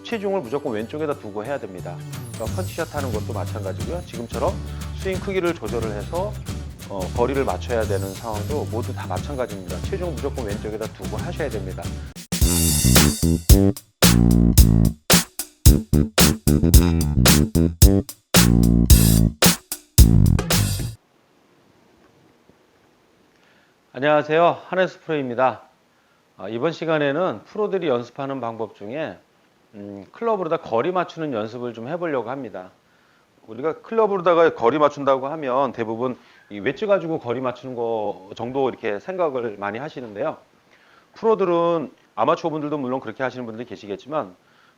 체중을 무조건 왼쪽에다 두고 해야 됩니다. 그러니까 펀치샷 하는 것도 마찬가지고요. 지금처럼 스윙 크기를 조절을 해서 거리를 맞춰야 되는 상황도 모두 다 마찬가지입니다. 체중을 무조건 왼쪽에다 두고 하셔야 됩니다. 안녕하세요. 한혜수 프로입니다. 이번 시간에는 프로들이 연습하는 방법 중에 클럽으로다 거리 맞추는 연습을 좀 해보려고 합니다. 우리가 클럽으로다가 거리 맞춘다고 하면 대부분 이 웨지 가지고 거리 맞추는 거 정도 이렇게 생각을 많이 하시는데요. 프로들은 아마추어 분들도 물론 그렇게 하시는 분들이 계시겠지만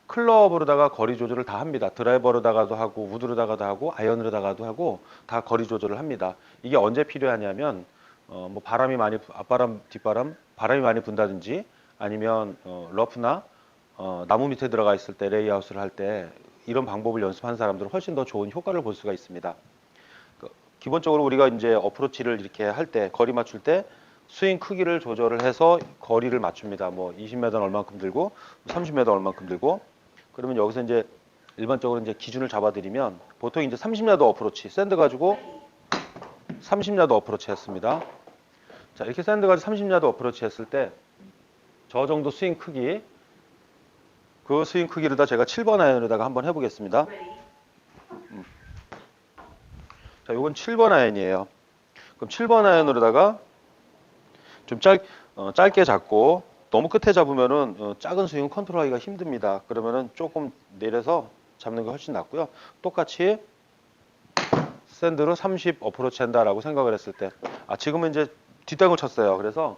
클럽으로다가 거리 조절을 다 합니다. 드라이버로다가도 하고 우드로다가도 하고 아이언으로다가도 하고 다 거리 조절을 합니다. 이게 언제 필요하냐면 뭐 바람이 많이 앞바람 뒷바람 바람이 많이 분다든지 아니면 러프나 나무 밑에 들어가 있을 때 레이아웃을 할 때 이런 방법을 연습한 사람들은 훨씬 더 좋은 효과를 볼 수가 있습니다. 기본적으로 우리가 이제 어프로치를 이렇게 할 때 거리 맞출 때 스윙 크기를 조절을 해서 거리를 맞춥니다. 뭐 20m 얼만큼 들고 30m 얼만큼 들고 그러면 여기서 이제 일반적으로 이제 기준을 잡아드리면 보통 이제 30야드 어프로치 샌드 가지고 30야드 어프로치 했습니다. 자, 이렇게 샌드 가지고 30야드 어프로치 했을 때 저 정도 스윙 크기 그 스윙 크기를 다 제가 7번 아이언에다가 한번 해보겠습니다. 자, 요건 7번 아이언이에요. 그럼 7번 아이언으로다가 좀 짧게 잡고 너무 끝에 잡으면은 작은 스윙 컨트롤하기가 힘듭니다. 그러면은 조금 내려서 잡는 게 훨씬 낫고요. 똑같이 샌드로 30 어프로치 한다라고 생각을 했을 때 지금은 이제 뒷땅을 쳤어요. 그래서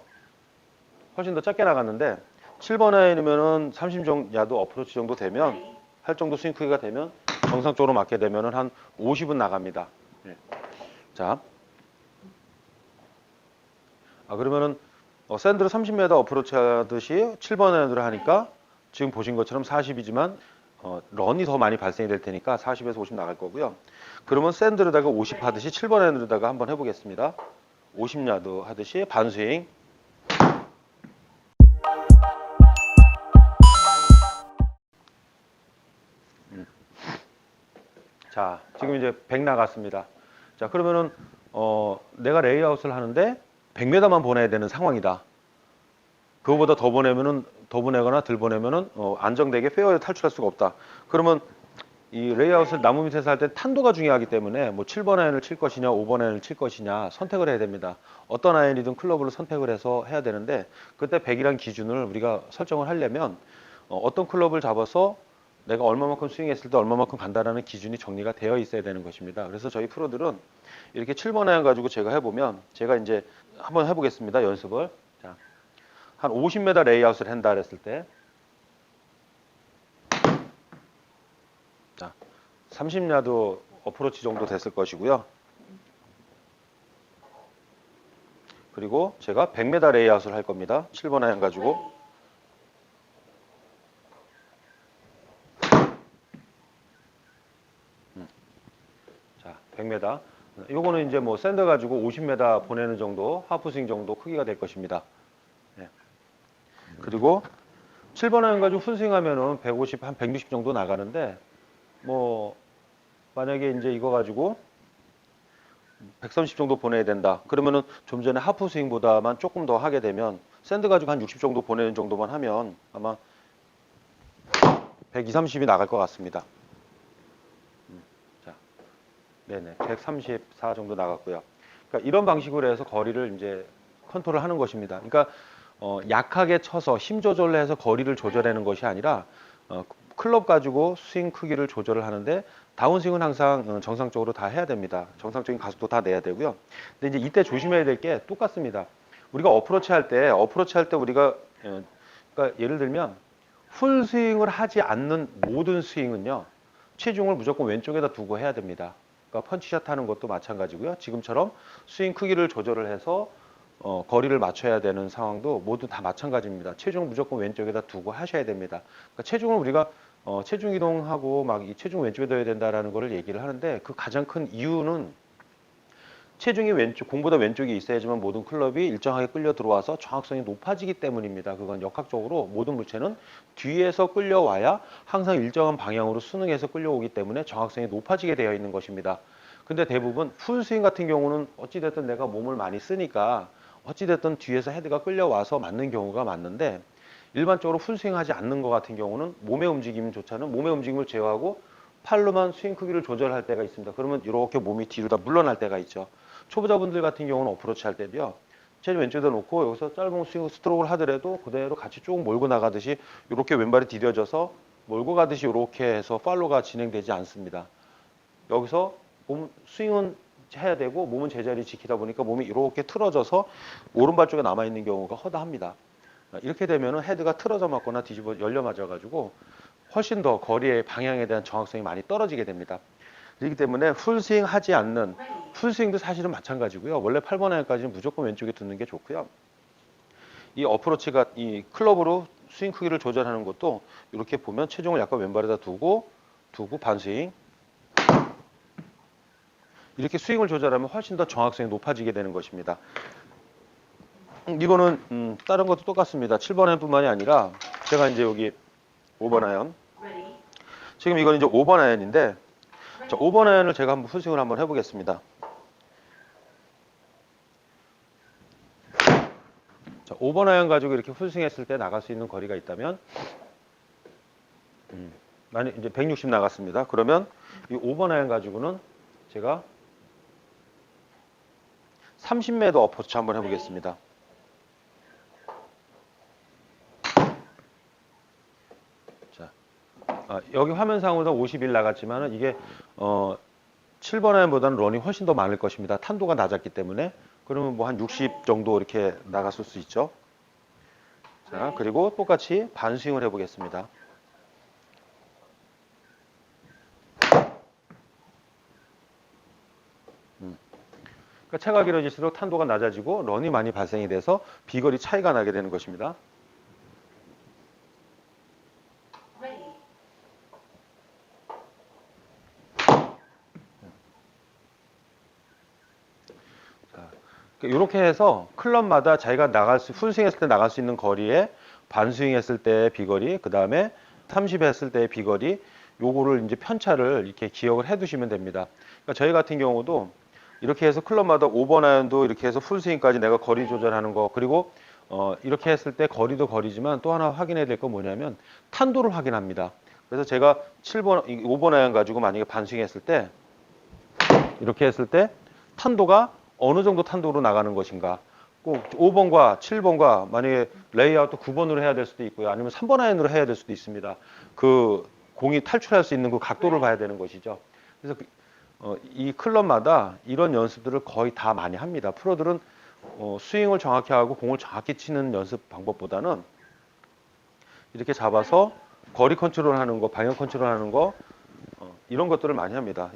훨씬 더 짧게 나갔는데 7번 아이언이면은 30야드 어프로치 정도 되면 할 정도 스윙 크기가 되면 정상적으로 맞게 되면은 한 50은 나갑니다. 네. 자, 그러면은 샌드로 30m 어프로치 하듯이 7번 아이언으로 하니까 지금 보신 것처럼 40이지만 런이 더 많이 발생이 될 테니까 40에서 50 나갈 거고요. 그러면 샌드로다가 50 하듯이 7번 아이언으로다가 한번 해보겠습니다. 50야드 하듯이 반스윙. 자, 지금 이제 100 나갔습니다. 자, 그러면은 내가 레이아웃을 하는데 100m만 보내야 되는 상황이다. 그거보다 더 보내거나 덜 보내면은 안정되게 페어에 탈출할 수가 없다. 그러면 이 레이아웃을 나무 밑에서 할 때 탄도가 중요하기 때문에 뭐 7번 아이언을 칠 것이냐 5번 아이언을 칠 것이냐 선택을 해야 됩니다. 어떤 아이언이든 클럽을 선택을 해서 해야 되는데 그때 100이란 기준을 우리가 설정을 하려면 어떤 클럽을 잡아서 내가 얼마만큼 스윙했을 때 얼마만큼 간다라는 기준이 정리가 되어 있어야 되는 것입니다. 그래서 저희 프로들은 이렇게 7번 아이언 가지고 제가 해보면 제가 이제 한번 해보겠습니다. 연습을. 자, 한 50m 레이아웃을 한다 그랬을 때 자, 30야드 어프로치 정도 됐을 것이고요. 그리고 제가 100m 레이아웃을 할 겁니다. 7번 아이언 가지고. 자, 100m. 요거는 이제 뭐 샌드 가지고 50m 보내는 정도, 하프 스윙 정도 크기가 될 것입니다. 네. 그리고 7번 아이언 가지고 풀스윙 하면은 150, 한 160 정도 나가는데 뭐 만약에 이제 이거 가지고 130 정도 보내야 된다. 그러면은 좀 전에 하프 스윙보다만 조금 더 하게 되면 샌드 가지고 한 60 정도 보내는 정도만 하면 아마 120, 30이 나갈 것 같습니다. 자, 네네, 134 정도 나갔고요. 그러니까 이런 방식으로 해서 거리를 이제 컨트롤하는 것입니다. 그러니까 약하게 쳐서 힘 조절을 해서 거리를 조절하는 것이 아니라 클럽 가지고 스윙 크기를 조절을 하는데 다운스윙은 항상 정상적으로 다 해야 됩니다. 정상적인 가속도 다 내야 되고요. 근데 이제 이때 조심해야 될 게 똑같습니다. 우리가 어프로치 할 때 우리가 그러니까 예를 들면 풀 스윙을 하지 않는 모든 스윙은요. 체중을 무조건 왼쪽에다 두고 해야 됩니다. 그러니까 펀치샷 하는 것도 마찬가지고요. 지금처럼 스윙 크기를 조절을 해서 거리를 맞춰야 되는 상황도 모두 다 마찬가지입니다. 체중을 무조건 왼쪽에다 두고 하셔야 됩니다. 그러니까 체중을 우리가 체중 이동하고 막 이 체중 왼쪽에 둬야 된다라는 거를 얘기를 하는데 그 가장 큰 이유는 체중이 왼쪽, 공보다 왼쪽에 있어야지만 모든 클럽이 일정하게 끌려 들어와서 정확성이 높아지기 때문입니다. 그건 역학적으로 모든 물체는 뒤에서 끌려와야 항상 일정한 방향으로 순응해서 끌려오기 때문에 정확성이 높아지게 되어 있는 것입니다. 근데 대부분 풀스윙 같은 경우는 어찌됐든 내가 몸을 많이 쓰니까 어찌됐든 뒤에서 헤드가 끌려와서 맞는 경우가 많은데, 일반적으로 풀스윙하지 않는 것 같은 경우는 몸의 움직임조차는 몸의 움직임을 제어하고 팔로만 스윙 크기를 조절할 때가 있습니다. 그러면 이렇게 몸이 뒤로 다 물러날 때가 있죠. 초보자분들 같은 경우는 어프로치 할 때도요, 체중 왼쪽에다 놓고 여기서 짧은 스윙 스트로크를 하더라도 그대로 같이 쭉 몰고 나가듯이 이렇게 왼발이 디뎌져서 몰고 가듯이 이렇게 해서 팔로가 진행되지 않습니다. 여기서 몸 스윙은 해야 되고 몸은 제자리 지키다 보니까 몸이 이렇게 틀어져서 오른발 쪽에 남아있는 경우가 허다합니다. 이렇게 되면 헤드가 틀어져 맞거나 뒤집어 열려 맞아가지고 훨씬 더 거리의 방향에 대한 정확성이 많이 떨어지게 됩니다. 그렇기 때문에 풀스윙 하지 않는, 풀스윙도 사실은 마찬가지고요. 원래 8번 아이언까지는 무조건 왼쪽에 두는 게 좋고요. 이 어프로치가 이 클럽으로 스윙 크기를 조절하는 것도 이렇게 보면 체중을 약간 왼발에다 두고 반스윙, 이렇게 스윙을 조절하면 훨씬 더 정확성이 높아지게 되는 것입니다. 이거는 다른 것도 똑같습니다. 7번 아이언뿐만이 아니라 제가 이제 여기 5번 아이언, 지금 이건 이제 5번 아이언인데, 자, 5번 아이언을 제가 한번 풀스윙을 한번 해보겠습니다. 자, 5번 아이언 가지고 이렇게 풀스윙 했을 때 나갈 수 있는 거리가 있다면, 만약 이제 160 나갔습니다. 그러면 이 5번 아이언 가지고는 제가 30m 어프로치 한번 해보겠습니다. 여기 화면상으로는 51 나갔지만은 이게 7번 아이언보다는 런이 훨씬 더 많을 것입니다. 탄도가 낮았기 때문에. 그러면 뭐 한 60 정도 이렇게 나갔을 수 있죠. 자, 그리고 똑같이 반스윙을 해보겠습니다. 그러니까 체가 길어질수록 탄도가 낮아지고 런이 많이 발생이 돼서 비거리 차이가 나게 되는 것입니다. 이렇게 해서 클럽마다 자기가 풀스윙 했을 때 나갈 수 있는 거리에 반스윙 했을 때의 비거리, 그 다음에 30 했을 때의 비거리, 요거를 이제 편차를 이렇게 기억을 해 두시면 됩니다. 그러니까 저희 같은 경우도 이렇게 해서 클럽마다 5번 아이언도 이렇게 해서 풀스윙까지 내가 거리 조절하는 거, 그리고 이렇게 했을 때 거리도 거리지만 또 하나 확인해야 될 건 뭐냐면 탄도를 확인합니다. 그래서 제가 5번 아이언 가지고 만약에 반스윙 했을 때, 이렇게 했을 때 탄도가 어느 정도 탄도로 나가는 것인가. 꼭 5번과 7번과 만약에 레이아웃도 9번으로 해야 될 수도 있고요. 아니면 3번 아이언으로 해야 될 수도 있습니다. 그 공이 탈출할 수 있는 그 각도를 봐야 되는 것이죠. 그래서 이 클럽마다 이런 연습들을 거의 다 많이 합니다. 프로들은 스윙을 정확히 하고 공을 정확히 치는 연습 방법보다는 이렇게 잡아서 거리 컨트롤하는 거, 방향 컨트롤하는 거, 이런 것들을 많이 합니다.